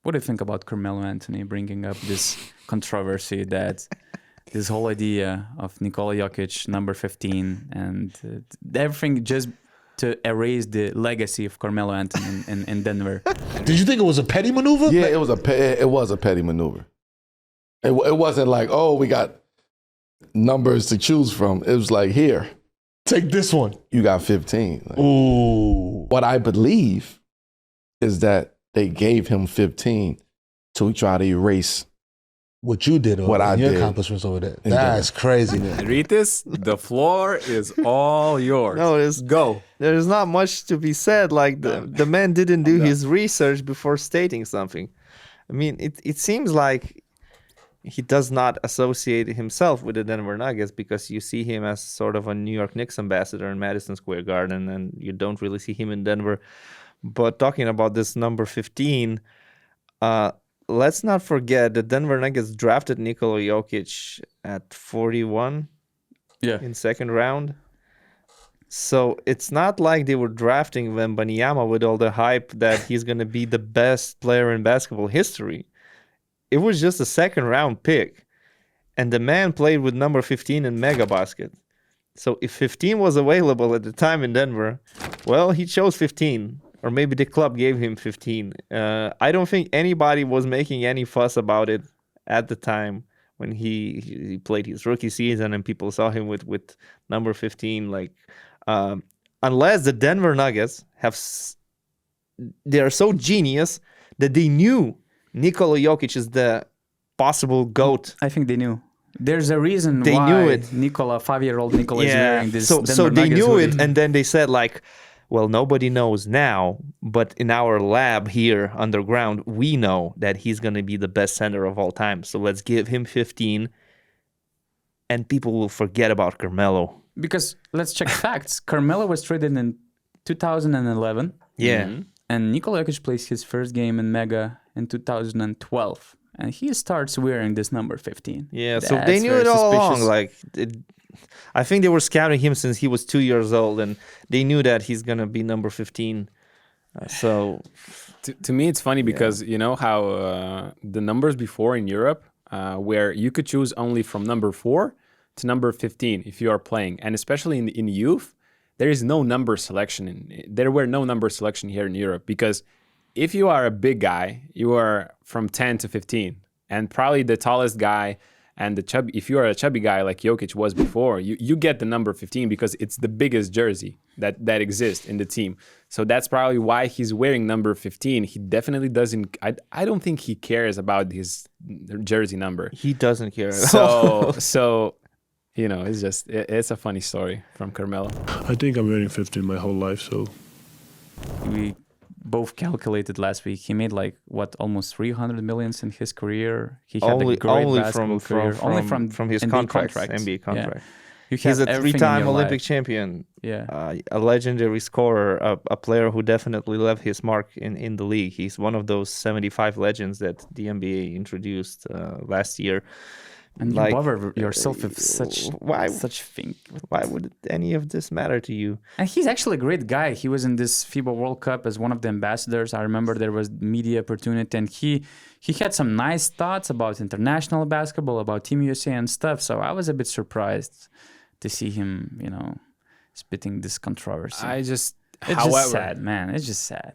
What do you think about Carmelo Anthony bringing up this controversy that this whole idea of Nikola Jokic, number 15, and everything just to erase the legacy of Carmelo Anthony in Denver? Did you think it was a petty maneuver? Yeah, it was a petty maneuver. It wasn't like, oh, we got numbers to choose from. It was like, here, Take this one. you got 15. Like, Ooh. what I believe is that they gave him 15 to try to erase. What you did, What I your did. accomplishments over there. In That's crazy. Read this. The floor is all yours. No, Go. there's not much to be said. Like the man didn't do his research before stating something. I mean, it seems like he does not associate himself with the Denver Nuggets because you see him as sort of a New York Knicks ambassador in Madison Square Garden, and you don't really see him in Denver. But talking about this number 15, let's not forget the Denver Nuggets drafted Nikola Jokic at 41 in second round. So it's not like they were drafting Wembanyama with all the hype that he's going to be the best player in basketball history. It was just a second round pick. And the man played with number 15 in Mega Basket. So if 15 was available at the time in Denver, well, he chose 15. Or maybe the club gave him 15. I don't think anybody was making any fuss about it at the time when he played his rookie season and people saw him with number 15. Like, unless the Denver Nuggets they are so genius that they knew Nikola Jokic is the possible GOAT. I think they knew. There's a reason They why knew it. 5-year-old Nikola is wearing this So Denver they Nuggets knew hoodie. it, and then they said like, well, nobody knows now, but in our lab here underground, we know that he's going to be the best center of all time. So let's give him 15, and people will forget about Carmelo. Because let's check facts. Carmelo was traded in 2011. Yeah. And Nikola Jokic plays his first game in Mega in 2012. And he starts wearing this number 15. Yeah, so That's they knew very it all suspicious. along. Like, I think they were scouting him since he was 2 years old, and they knew that he's going to be number 15. So To me, it's funny because you know how the numbers before in Europe, where you could choose only from number 4 to number 15 if you are playing, and especially in youth, there is no number selection. There were no number selection here in Europe because if you are a big guy, you are from 10 to 15, and probably the tallest guy. And if you are a chubby guy like Jokic was before, you get the number 15 because it's the biggest jersey that exists in the team. So that's probably why he's wearing number 15. He definitely doesn't. I don't think he cares about his jersey number. he doesn't care at all. So you know, it's a funny story from Carmelo. I think I'm wearing 15 my whole life, so We both calculated last week. He made almost 300 millions in his career. He had a great basketball career. Only from his NBA contract, contracts. NBA contract. You He's have a everything in three-time your Olympic life. champion, Yeah. a legendary scorer, a player who definitely left his mark in the league. He's one of those 75 legends that the NBA introduced last year. And Like, you bother yourself with such thing. Why would any of this matter to you? And he's actually a great guy. He was in this FIBA World Cup as one of the ambassadors. I remember there was media opportunity, and he had some nice thoughts about international basketball, about Team USA and stuff. So I was a bit surprised to see him, spitting this controversy. It's It's just sad, man. It's just sad.